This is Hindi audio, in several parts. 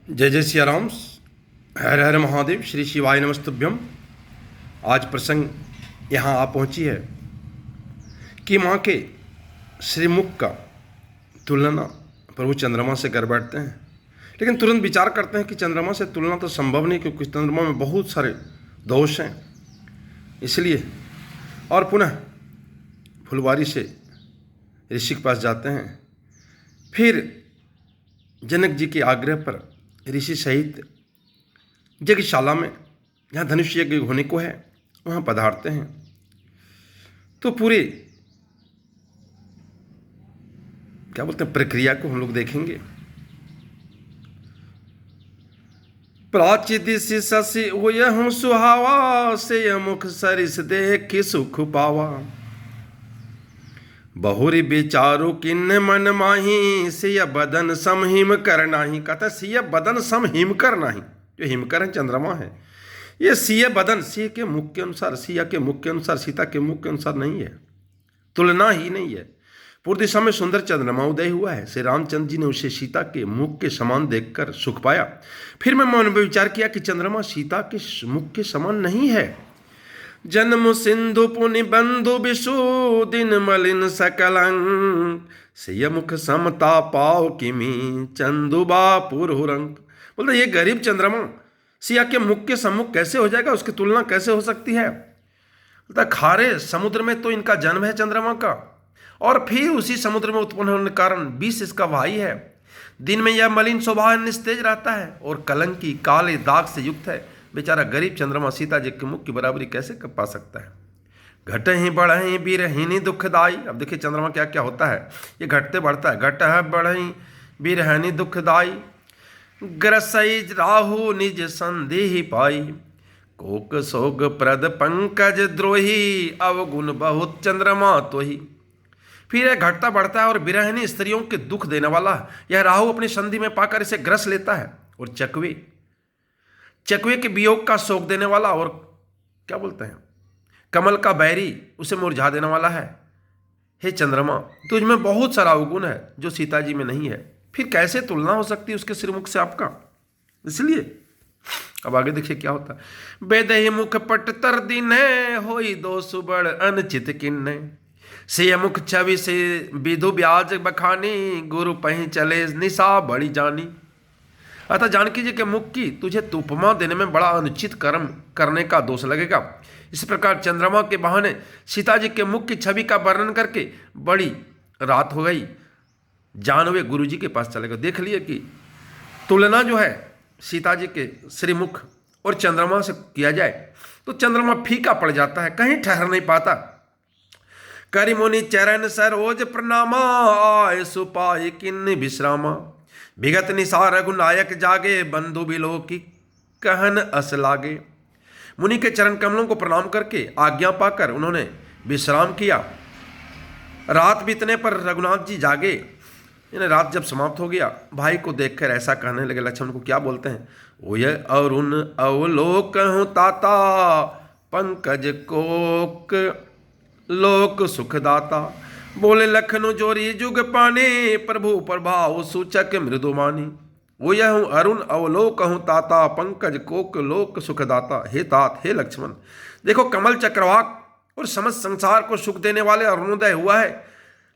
जय जय सिया राम। हर हर महादेव। श्री शिवाय नमस्तुभ्यम। आज प्रसंग यहाँ आ पहुँची है कि माँ के श्रीमुख का तुलना प्रभु चंद्रमा से कर बैठते हैं, लेकिन तुरंत विचार करते हैं कि चंद्रमा से तुलना तो संभव नहीं, क्योंकि चंद्रमा में बहुत सारे दोष हैं। इसलिए और पुनः फुलवारी से ऋषि के पास जाते हैं। फिर जनक जी के आग्रह पर ऋषि सहित यज्ञशाला में, जहाँ धनुष यज्ञ होने को है, वहाँ पधारते हैं। तो पूरे क्या बोलते हैं प्रक्रिया को हम लोग देखेंगे। प्राची शशि हो सुहावा, से मुख सरिस देख सुख पावा। बहुरी विचारु किन्न मन माही, सिय बदन सम हिम कर नाही। कहता है सिय बदन सम हिम कर नाही। जो हिमकर है चंद्रमा है, ये सिय बदन सिंह के मुख के अनुसार, सिया के मुख के अनुसार, सीता के मुख के अनुसार नहीं है, तुलना ही नहीं है। पूर्व दिशा में सुंदर चंद्रमा उदय हुआ है। श्री रामचंद्र जी ने उसे सीता के मुख के समान देखकर सुख पाया। फिर मैं मन में विचार किया कि चंद्रमा सीता के मुख के समान नहीं है। जन्म सिंधु पुनि बंधु विशु, दिन मलिन सकलंग। सिय मुख समता पाव किमी, चंदुबा पुरहुरंग। बोलते ये गरीब चंद्रमा सिया के मुख के सम्मुख कैसे हो जाएगा, उसकी तुलना कैसे हो सकती है। बोलता खारे समुद्र में तो इनका जन्म है चंद्रमा का, और फिर उसी समुद्र में उत्पन्न होने के कारण विष इसका भाई है। दिन में यह मलिन स्वभाव निस्तेज रहता है और कलंकी काले दाग से युक्त है। बेचारा गरीब चंद्रमा सीता जी के मुख की बराबरी कैसे कर पा सकता है। घट ही बढ़ही बीरहिनी दुखदाई। अब देखिए चंद्रमा क्या क्या होता है, ये घटते बढ़ता है। घट है बढ़ही बीरहिनी दुखदाई, ग्रसई राहु निज संदेहि पाई। कोक सोग प्रद पंकज द्रोही, अवगुण बहुत चंद्रमा तोही। फिर यह घटता बढ़ता है और बिरहिनी स्त्रियों के दुख देने वाला यह राहु अपनी संधि में पाकर इसे ग्रस लेता है। और चकवे के वियोग का शोक देने वाला, और क्या बोलते हैं कमल का बैरी, उसे मुरझा देने वाला है। हे चंद्रमा, तुझ में बहुत सारा अवगुण है जो सीता जी में नहीं है। फिर कैसे तुलना हो सकती है उसके श्रीमुख से आपका। इसलिए अब आगे देखिए क्या होता है। बेदहि मुख पट तर दीने, होई दो सुबड़ अनचित किन्ने। से मुख छवि से विधु ब्याज बखानी, गुरु पही चले निशा बड़ी जानी। अतः जानकी जी के मुख की तुझे उपमा देने में बड़ा अनुचित कर्म करने का दोष लगेगा। इस प्रकार चंद्रमा के बहाने सीता जी के मुख की छवि का वर्णन करके बड़ी रात हो गई। जानवे गुरु जी के पास चले गए। देख लिए कि तुलना जो है सीता जी के श्रीमुख और चंद्रमा से किया जाए तो चंद्रमा फीका पड़ जाता है, कहीं ठहर नहीं पाता। करि मुनि चरण सरोज प्रणामा, आय सुपाय किन्न विश्रामा। विगत निशा रघुनायक जागे, बंधु बिलो की कहन अस लागे। मुनि के चरण कमलों को प्रणाम करके आज्ञा पाकर उन्होंने विश्राम किया। रात बीतने पर रघुनाथ जी जागे। इन्हें रात जब समाप्त हो गया, भाई को देखकर ऐसा कहने लगे। लक्ष्मण को क्या बोलते हैं, ओय अरुण अवलोकहु ताता, पंकज कोक लोक सुखदाता। बोले लखनु जोरी जुग पाने, प्रभु प्रभाव सूचक मृदुमानी। वो यह हूँ अरुण अवलोकहूँ ताता, पंकज कोक लोक सुखदाता। हे तात, हे लक्ष्मण, देखो कमल चक्रवाक और समस्त संसार को सुख देने वाले अरुणोदय हुआ है।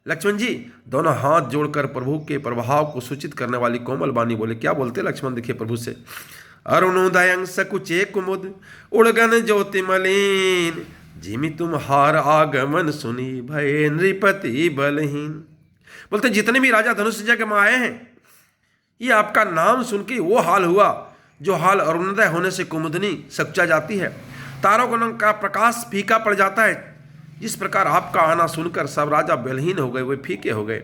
लक्ष्मण जी दोनों हाथ जोड़कर प्रभु के प्रभाव को सूचित करने वाली कोमल बानी बोले। क्या बोलते लक्ष्मण, देखिए प्रभु से। अरुणोदयं सकुचे कुमुद, उड़गन ज्योति मलिन। जिमि तुम्हार आगमन सुनी, भय नृपति बलहीन। बोलते जितने भी राजा धनुष यज्ञ में आए हैं, ये आपका नाम सुन के वो हाल हुआ जो हाल अरुणोदय होने से कुमुदनी सकुचा जाती है, तारों का प्रकाश फीका पड़ जाता है। जिस प्रकार आपका आना सुनकर सब राजा बलहीन हो गए, वे फीके हो गए।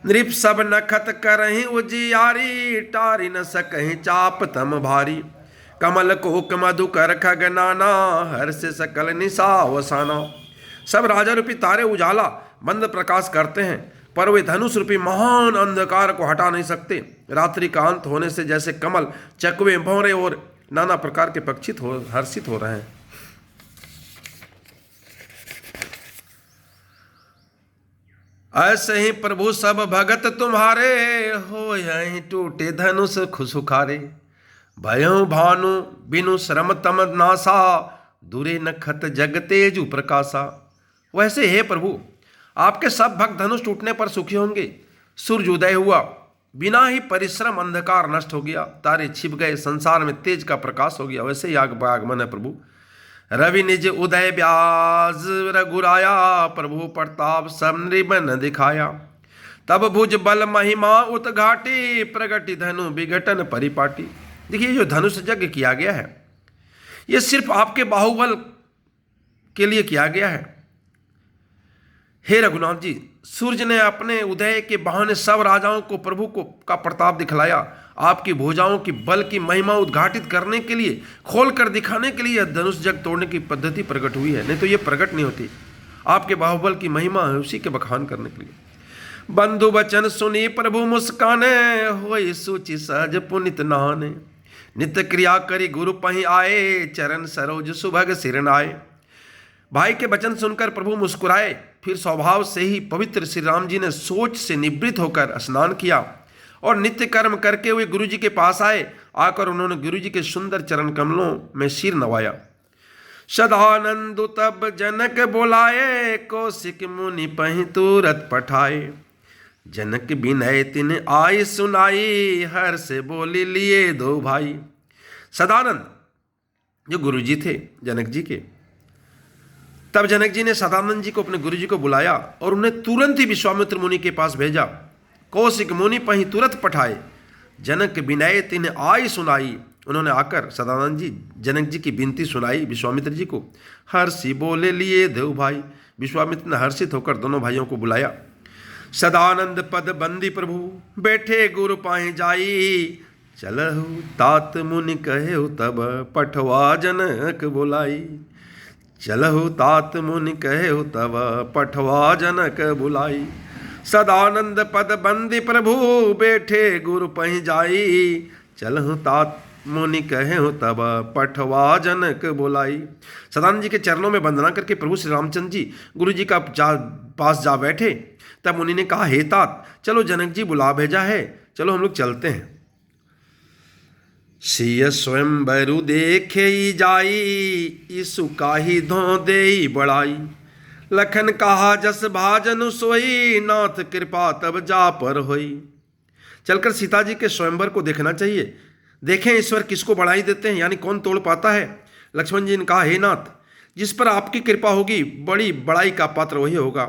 नृप सब नखत करहीं उजियारी, टारी न सकहीं चाप तम भारी। कमल कोक मधुकर खगनाना, हर से सकल निशा वसाना। सब राजा रूपी तारे उजाला मंद प्रकाश करते हैं, पर वे धनुष रूपी महान अंधकार को हटा नहीं सकते। रात्रि का अंत होने से जैसे कमल, चकवे, भौरे और नाना प्रकार के पक्षी हर्षित हो रहे हैं। ऐसे ही प्रभु सब भगत तुम्हारे, हो यहीं टूटे धनुष खुसुखारे। भयउ भानु बिनु श्रम तम नासा, दूरे नखत जग तेजु प्रकाशा। वैसे हे प्रभु, आपके सब भक्त धनुष टूटने पर सुखी होंगे। सूर्य उदय हुआ, बिना ही परिश्रम अंधकार नष्ट हो गया, तारे छिप गए, संसार में तेज का प्रकाश हो गया। वैसे ही आगमन है प्रभु। रवि निज उदय व्याज रघुराया, प्रभु प्रताप सब नृबन दिखाया। तब भुज बल महिमा उतघाटी, प्रगति धनु विघटन परिपाटी। देखिए जो धनुष यज्ञ किया गया है, ये सिर्फ आपके बाहुबल के लिए किया गया है। हे रघुनाथ जी, सूर्य ने अपने उदय के बहाने सब राजाओं को प्रभु को का प्रताप दिखलाया। आपकी भुजाओं की बल की महिमा उद्घाटित करने के लिए, खोल कर दिखाने के लिए यह धनुष जग तोड़ने की पद्धति प्रकट हुई है, नहीं तो ये प्रकट नहीं होती। आपके बाहुबल की महिमा है, उसी के बखान करने के लिए। बंधु वचन सुनी प्रभु मुस्काने, होई सूचि सहज पुनित नहाने। नित्य क्रिया करी गुरु पही आए, चरण सरोज सुभग सिर नाए। भाई के वचन सुनकर प्रभु मुस्कुराए। फिर स्वभाव से ही पवित्र श्री राम जी ने सोच से निवृत्त होकर स्नान किया और नित्य कर्म करके हुए गुरु जी के पास आए। आकर उन्होंने गुरु जी के सुंदर चरण कमलों में सिर नवाया। सदानंद तब जनक बोलाए, कौशिक मुनि पहि तुरत पठाए। जनक बिनय तिन आई सुनाई, हर से बोली लिए दो भाई। सदानंद जो गुरु जी थे जनक जी के, तब जनक जी ने सदानंद जी को अपने गुरु जी को बुलाया और उन्हें तुरंत ही विश्वामित्र मुनि के पास भेजा। कौशिक मुनि पही तुरंत पठाए, जनक विनय तिन आई सुनाई। उन्होंने आकर सदानंद जी जनक जी की विनती सुनाई विश्वामित्र जी को। हर्षि बोले लिए देव भाई। विश्वामित्र ने हर्षित होकर दोनों भाइयों को बुलाया। सदानंद पद बंदी प्रभु, बैठे गुरु पाए जाई। चलहु तात मुनि कहे तब, पठवा जनक बुलाई। चलहु तात मुनि कहे तब, पठवा जनक बुलाई। सदानंद पद बंदी प्रभु, बैठे गुरु पहि जाई। चलहु तात मुनि कहे तब, पठवा जनक बुलाई। सदानंद जी के चरणों में वंदना करके प्रभु श्री रामचंद्र जी गुरु जी का पास जा बैठे। तब मुनि ने कहा, हे तात, चलो जनक जी बुला भेजा है, चलो हम लोग चलते हैं। सिय स्वयं बैरु देखे जाई, ईसु काही धो दे बड़ाई। लखन कहा जस भाजनु सोई, नाथ कृपा तब जा पर होई। चलकर सीता जी के स्वयंवर को देखना चाहिए, देखें ईश्वर किसको बढ़ाई देते हैं, यानी कौन तोड़ पाता है। लक्ष्मण जी ने कहा, हे नाथ, जिस पर आपकी कृपा होगी बड़ी बड़ाई का पात्र वही होगा।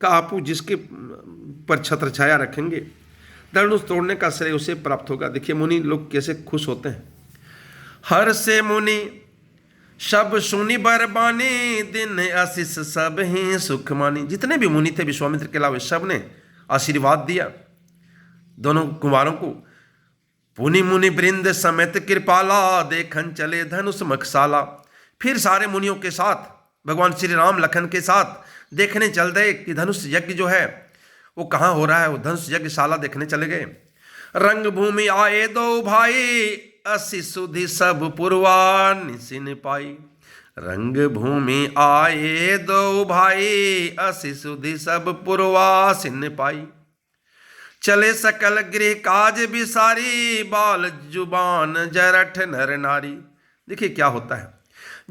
कहा, आपू जिसके पर छत्र छाया रखेंगे, धनुष तोड़ने का श्रेय उसे प्राप्त होगा। देखिए मुनि लोग कैसे खुश होते हैं। हर से मुनि सब सुनी बरबानी, दिन आशीष सब ही सुख मानी। जितने भी मुनि थे विश्वामित्र के अलावा, सब ने आशीर्वाद दिया दोनों कुमारों को। पुनि मुनि वृंद समेत कृपाला, देखन चले धनुष मखसाला। फिर सारे मुनियों के साथ भगवान श्री राम लखन के साथ देखने चल गए कि धनुष यज्ञ जो है वो कहाँ हो रहा है। वो धनुष यज्ञशाला देखने चले गए। रंग भूमि आए दो भाई, असी सुधि सब पूर्वानिसिन पाई। रंग भूमि आए दो भाई, असी सुधि सब पूर्वासिन पाई। चले सकल गृह काज बिसारी, बाल जुबान जरठ नर नारी। देखिए क्या होता है,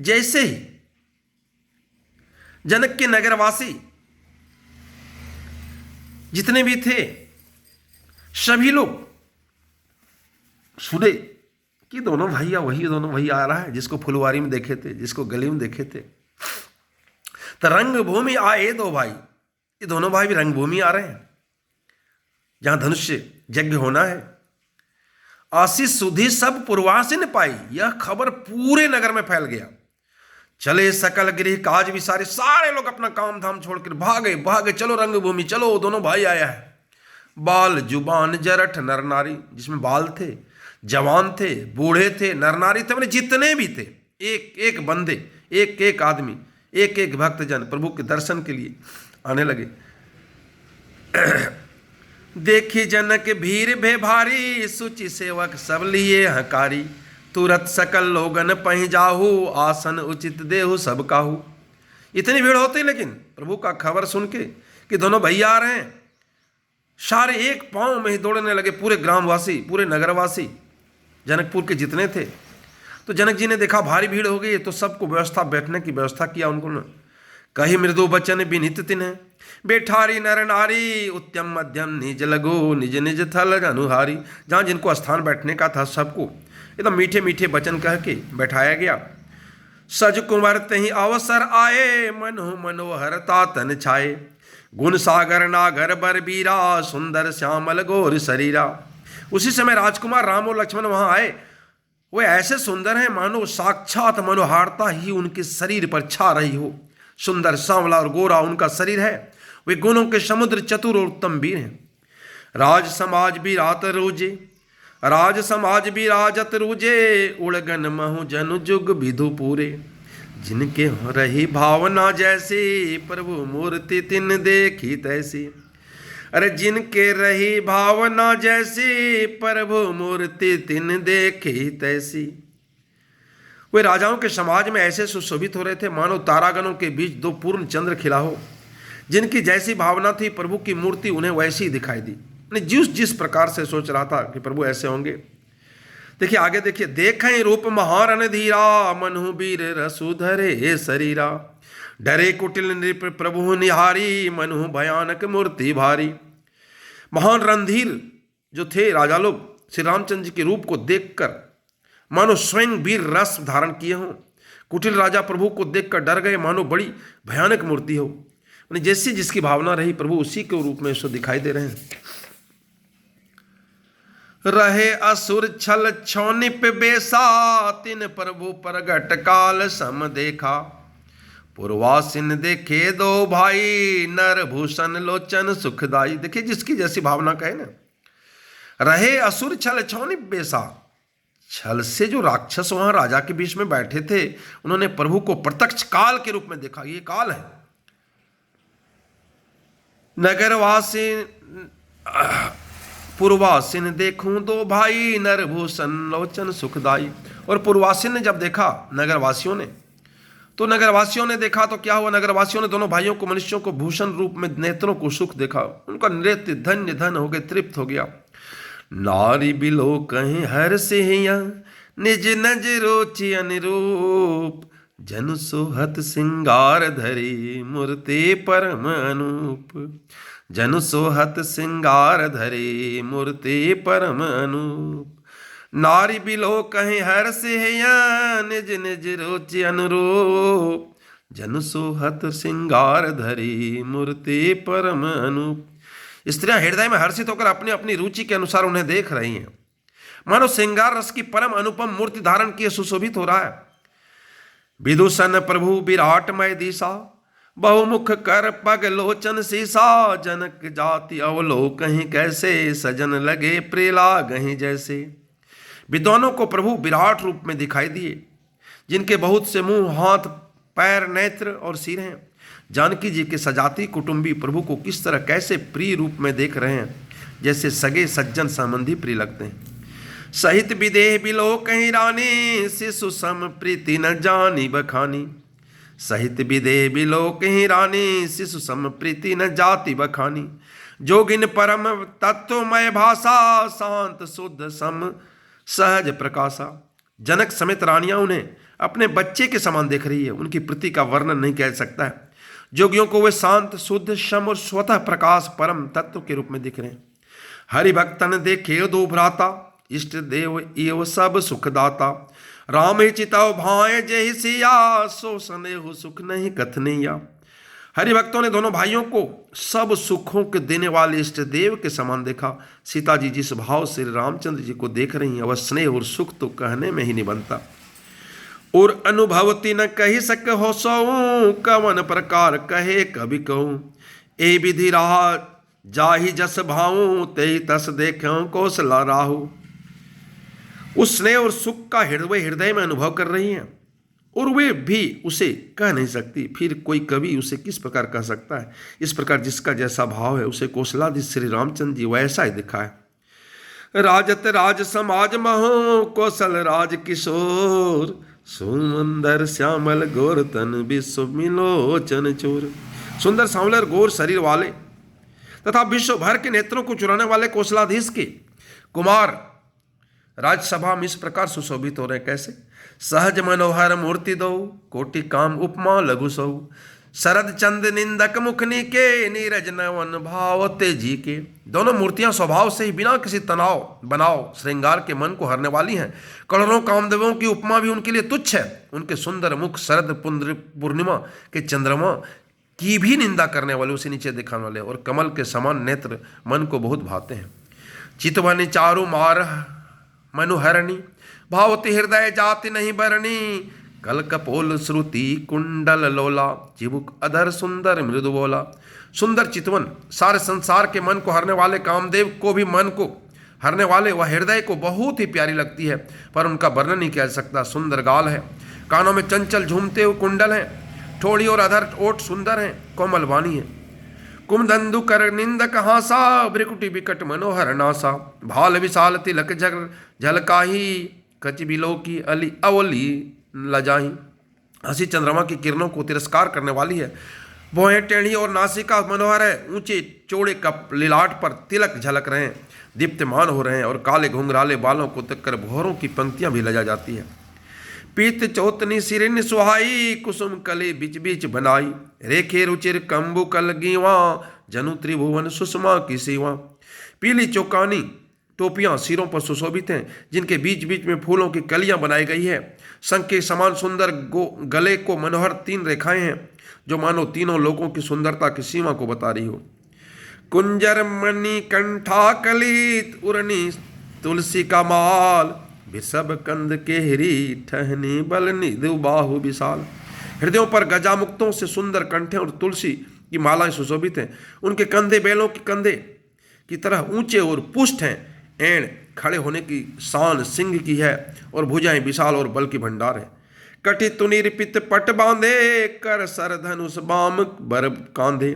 जैसे ही जनक के नगरवासी जितने भी थे सभी लोग सुने कि दोनों भैया दोनों भैया आ रहा है, जिसको फुलवारी में देखे थे, जिसको गली में देखे थे। तो रंग भूमि आए दो भाई, ये दोनों भाई भी रंग भूमि आ रहे हैं जहां धनुष यज्ञ होना है। आशीष सुधि सब पूर्वासिन पाई, यह खबर पूरे नगर में फैल गया। चले सकल गृह काज भी सारे लोग अपना काम धाम छोड़कर भागे, चलो रंगभूमि चलो, दोनों भाई आया है। बाल जुबान जरठ नर नारी, जिसमें बाल थे, जवान थे, बूढ़े थे, नर नारी थे, मैंने जितने भी थे, एक एक बंदे, एक एक आदमी, एक एक भक्तजन प्रभु के दर्शन के लिए आने लगे। देखी जनक भीड़ भे भारी, सुचि सेवक सब लिए हकारी। तुरत सकल लोगन पहि जाहू, आसन उचित देहु सब काहू। इतनी भीड़ होती, लेकिन प्रभु का खबर सुन के कि दोनों भैया आ रहे हैं। सारे एक पांव में ही दौड़ने लगे, पूरे ग्रामवासी, पूरे नगरवासी, जनकपुर के जितने थे। तो जनक जी ने देखा भारी भीड़ हो गई है, तो सबको व्यवस्था, बैठने की व्यवस्था किया उनको। कही मृदु बचन विनित तिन्ह, बेठारी नर नारी, उत्तम मध्यम निज लगो, निज निज थल अनुहारी। जहाँ जिनको स्थान बैठने का था सबको एकदम मीठे मीठे वचन कह के बैठाया गया। सज कुंवर तही अवसर आए, मनो मनोहरता तन छाए, गुण सागर नागर बर बीरा, सुंदर श्यामल गोर शरीरा। उसी समय राजकुमार राम और लक्ष्मण वहां आए। वे ऐसे सुंदर हैं मानो साक्षात मनोहारता ही उनके शरीर पर छा रही हो। सुंदर सांवला और गोरा उनका शरीर है। वे गुणों के समुद्र, चतुर और उत्तम वीर हैं। राज समाज बिरात रोजे, राज समाज बिराजत रोजे, उड़गन महु जनु जुग विधु पूरे, जिनके रही भावना जैसे, प्रभु मूर्ति तिन देखी तैसी। अरे जिनके रही भावना जैसी, प्रभु मूर्ति तिन देखी तैसी। वे राजाओं के समाज में ऐसे सुशोभित हो रहे थे मानो तारागणों के बीच दो पूर्ण चंद्र खिला हो। जिनकी जैसी भावना थी, प्रभु की मूर्ति उन्हें वैसी ही दिखाई दी। जिस प्रकार से सोच रहा था कि प्रभु ऐसे होंगे। देखिए आगे देखिए, देखें रूप महारन धीरा, मनहु वीर रसु धरे शरीरा, डरे कुटिल नृप प्रभु निहारी, मनहु भयानक मूर्ति भारी। महान रणधीर जो थे राजा लोग, श्री रामचंद्र जी के रूप को देखकर मानो स्वयं वीर रस धारण किए हों। कुटिल राजा प्रभु को देखकर डर गए, मानो बड़ी भयानक मूर्ति हो। जैसी जिसकी भावना रही, प्रभु उसी के रूप में इसको दिखाई दे रहे हैं। रहे असुर छल छौनिप बेसा, तिन प्रभु प्रगट काल सम देखा, पूर्वासिन देखे दो भाई, नर भूषण लोचन सुखदाई। देखिए जिसकी जैसी भावना कहे ना। रहे असुर छल छौनिप बेसा, छल से जो राक्षस वहां राजा के बीच में बैठे थे, उन्होंने प्रभु को प्रत्यक्ष काल के रूप में देखा। ये काल है। नगरवासी पूर्वासिन देखूं दो भाई, नरभूषण लोचन सुखदाई। और पूर्वासिन ने जब देखा, नगरवासियों ने, तो नगरवासियों ने देखा तो क्या हुआ, नगरवासियों ने दोनों भाइयों को, मनुष्यों को भूषण रूप में नेत्रों को सुख देखा। उनका नृत्य धन्य धन हो गए, तृप्त हो गया। नारी बिलो कहीं हर से निज नज रोचि अनुरूप, जन सोहत सिंगार धरी, मूर्ति परम अनूप। जन सोहत सिंगार धरी, मूर्ति परम अनूप। नारी बिलो कहीं हर से निज निज रोचि अनुरूप, जन सोहत सिंगार धरी, मूर्ति परम अनूप। स्त्रियां हृदय में हर्षित होकर अपनी अपनी रुचि के अनुसार उन्हें देख रही हैं। मानो श्रृंगार रस की परम अनुपम मूर्ति धारण किए सुशोभित हो रहा है। विदूषण प्रभु विराटमय दिशा, बहुमुख कर पग लोचन सीसा, जनक जाति अवलोकहीं कैसे, सजन लगे प्रेला गहीं जैसे। विद्वानों को प्रभु विराट रूप में दिखाई दिए, जिनके बहुत से मुंह, हाथ, पैर, नेत्र और सिर हैं। जानकी जी के सजाती कुटुंबी प्रभु को किस तरह कैसे प्रिय रूप में देख रहे हैं, जैसे सगे सज्जन संबंधी प्रिय लगते हैं। सहित विदेह बिलो कहीं रानी, शिशु सम प्रीति न जानी बखानी। सहित विदेह बिलो कहीं रानी, शिशु सम प्रीति न जाति बखानी। जोगिन परम तत्वमय भाषा, शांत शुद्ध सम सहज प्रकाशा। जनक समेत रानियां उन्हें अपने बच्चे के समान देख रही है। उनकी प्रीति का वर्णन नहीं किया जा सकता है। जोगियों को वे शांत, शुद्ध, सम और स्वतः प्रकाश परम तत्व के रूप में दिख रहे हैं। हरि भक्तन देखे दो भ्राता, इष्ट देव एव सब सुखदाता। राम ही चिताओ भाए जय सिया, सो स्नेह सुख नहीं कथनिया। हरि भक्तों ने दोनों भाइयों को सब सुखों के देने वाले इष्ट देव के समान देखा। सीता जी जिस भाव से रामचंद्र जी को देख रही हैं, वह स्नेह और सुख तो कहने में ही नहीं बनता। और अनुभवती न कही सक हो सऊ, कवन प्रकार कहे कभी कहूँ। ए विधि रहा जाहि जस भाऊं, ते तस देखूं कौशला राहु। उस स्नेह और सुख का हृदय में अनुभव कर रही हैं, और वे भी उसे कह नहीं सकती। फिर कोई कवि उसे किस प्रकार कह सकता है। इस प्रकार जिसका जैसा भाव है, उसे कौशलादि श्री रामचंद्र जी वैसा ही दिखा है। राजत राज समाज महो, कौशल राज किशोर। सुमंदर श्यामल गोर तन विश्व मिलोचन चोर। सुंदर सांवले और गोर शरीर वाले तथा विश्व भर के नेत्रों को चुराने वाले कौशलाधीश के कुमार राज्यसभा में इस प्रकार सुशोभित हो रहे। कैसे? सहज मनोहर मूर्ति दो, कोटि काम उपमा लघु सौ, शरद चंद निंदक मुखनी के, नीरज नवन भाव तेजी के। दोनों मूर्तियां स्वभाव से ही बिना किसी तनाव बनाव श्रृंगार के मन को हरने वाली हैं। करोड़ों कामदेवों की उपमा भी उनके लिए तुच्छ है। उनके सुंदर मुख शरद पूर्णिमा के चंद्रमा की भी निंदा करने वाले, उसे नीचे दिखाने वाले, और कमल के समान नेत्र मन को बहुत भाते हैं। चितवनि चारु मार मनुहरणी, भावती हृदय जाति नहीं बरणी, कल कपोल श्रुति कुंडल लोला, चिबुक अधर सुंदर मृदु बोला। सुंदर चितवन सारे संसार के मन को हरने वाले, कामदेव को भी मन को हरने वाले, वह हृदय को बहुत ही प्यारी लगती है, पर उनका वर्णन नहीं किया जा सकता। सुंदर गाल है, कानों में चंचल झूमते हुए कुंडल हैं, ठोड़ी और अधर ओठ सुंदर हैं, कोमल वाणी है। कुमधंदु कर निंदक हासा, भ्रिकुटी विकट मनोहर नासा, भाल विशाल तिलक झलकाही, कच बिलो की अली अवली लजाही। हंसी चंद्रमा की किरणों को तिरस्कार करने वाली है। भौहें टेढ़ी और नासिका मनोहर है, ऊंचे चौड़े कप लिलाट पर तिलक झलक रहे हैं, दीप्तमान हो रहे हैं, और काले घुंघराले बालों को तककर भौरों की पंक्तियां भी लजा जाती है। पीत चौतनी सिरिन सुहाई, कुसुम कले बीच बीच बनाई, रेखे रुचिर कंबु कल गीवा, जनु त्रिभुवन सुषमा की सेवा। पीली चौकानी टोपियां सिरों पर सुशोभित हैं, जिनके बीच बीच में फूलों की कलियां बनाई गई है। शंख के समान सुंदर गले को मनोहर 3 रेखाएं हैं, जो मानो तीनों लोगों की सुंदरता की सीमा को बता रही हो। कुंजर मणि कंठा कलित, उरनी तुलसी का माल, विषभ कंद केहरी, ठहनी बल निधु बाहु विशाल। हृदयों पर गजामुक्तों से सुंदर कंठे और तुलसी की मालाएं सुशोभित हैं। उनके कंधे बैलों के कंधे की तरह ऊंचे और पुष्ट हैं। एण खड़े होने की शान सिंह की है, और भुजाएं विशाल और बल की भंडार है। कटि तुनीर पित पट बांधे, कर सर धनुष बाम बर कांधे,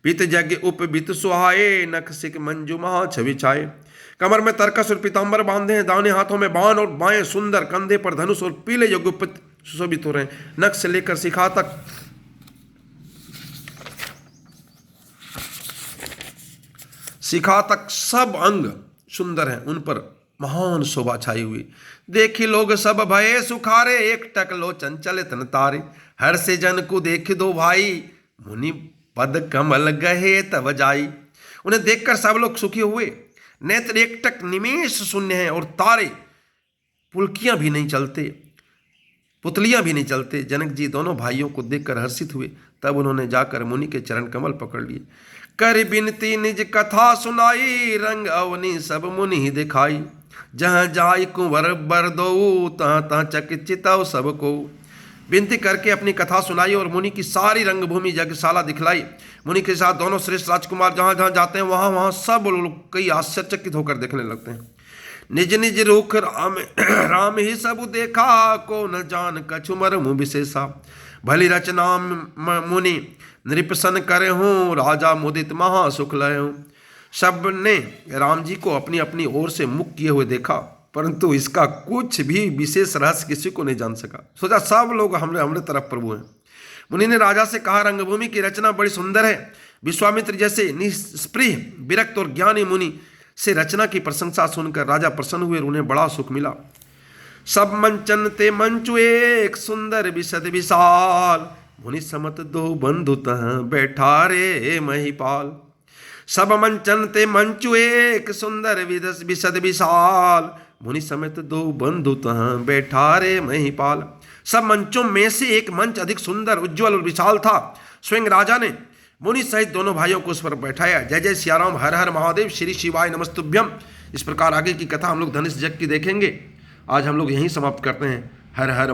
पित जग उप बित सुहाए, नख सिक मंजू महा छवि छाए। कमर में तरकस और पीताम्बर बांधे हैं, दाहिने हाथों में बाण और बाएं सुंदर, कंधे पर धनुष और पीले यज्ञोपत सुशोभित हो रहे हैं। नख से लेकर शिखा तक सब अंग सुंदर हैं, उन पर महान शोभा छाई हुई। देखी लोग सब भये सुखारे, एक टक लो चंचल तन तारे, हर से जन को देख दो भाई, मुनि पद कमल गहे तब जाई। उन्हें देखकर सब लोग सुखी हुए। नेत्र एक टक निमेष शून्य है, और तारे पुलकियां भी नहीं चलते, पुतलियां भी नहीं चलते। जनक जी दोनों भाइयों को देखकर हर्षित हुए। तब उन्होंने जाकर मुनि के चरण कमल पकड़ लिए। कर बिनती निज कथा सुनाई, रंग अवनी सब मुनि ही दिखाई, जहाँ जाय कुंवर बर दो, तहाँ तहाँ चकित सबको। विनती करके अपनी कथा सुनाई और मुनि की सारी रंगभूमि यज्ञशाला दिखलाई। मुनि के साथ दोनों श्रेष्ठ राजकुमार जहाँ जहाँ जाते हैं वहाँ वहाँ सब लोग कई आश्चर्यचकित होकर देखने लगते हैं। निज निज रूख राम ही सब देखा, को न जान कछु मर्म विशेषा, भली रचना मुनि नृपसन करे हूँ, राजा मुदित महा सुख लय हूँ। सब ने राम जी को अपनी अपनी ओर से मुख किए हुए देखा, परंतु इसका कुछ भी विशेष रहस्य किसी को नहीं जान सका। सोचा सब लोग हमरे तरफ प्रभु हैं। मुनि ने राजा से कहा, रंगभूमि की रचना बड़ी सुंदर है। विश्वामित्र जैसे निष्प्रिय विरक्त और ज्ञानी मुनि से रचना की प्रशंसा सुनकर राजा प्रसन्न हुए और उन्हें बड़ा सुख मिला। सब मंचन ते मंचु एक, सुंदर विशद विशाल, मुनि समत दो बंधु तहाँ बैठा रे महिपाल। सब मंचन ते मंचु एक, सुंदर विशद विशाल, मुनि समेत दो बंधु तहाँ बैठा रे महिपाल। सब मंचों में से एक मंच अधिक सुंदर, उज्ज्वल और विशाल था। स्वयं राजा ने मुनि सहित दोनों भाइयों को उस पर बैठाया। जय जय सियाराम, हर हर महादेव, श्री शिवाय नमस्तुभ्यम। इस प्रकार आगे की कथा हम लोग धनुष यज्ञ की देखेंगे। आज हम लोग यहीं समाप्त करते हैं। हर हर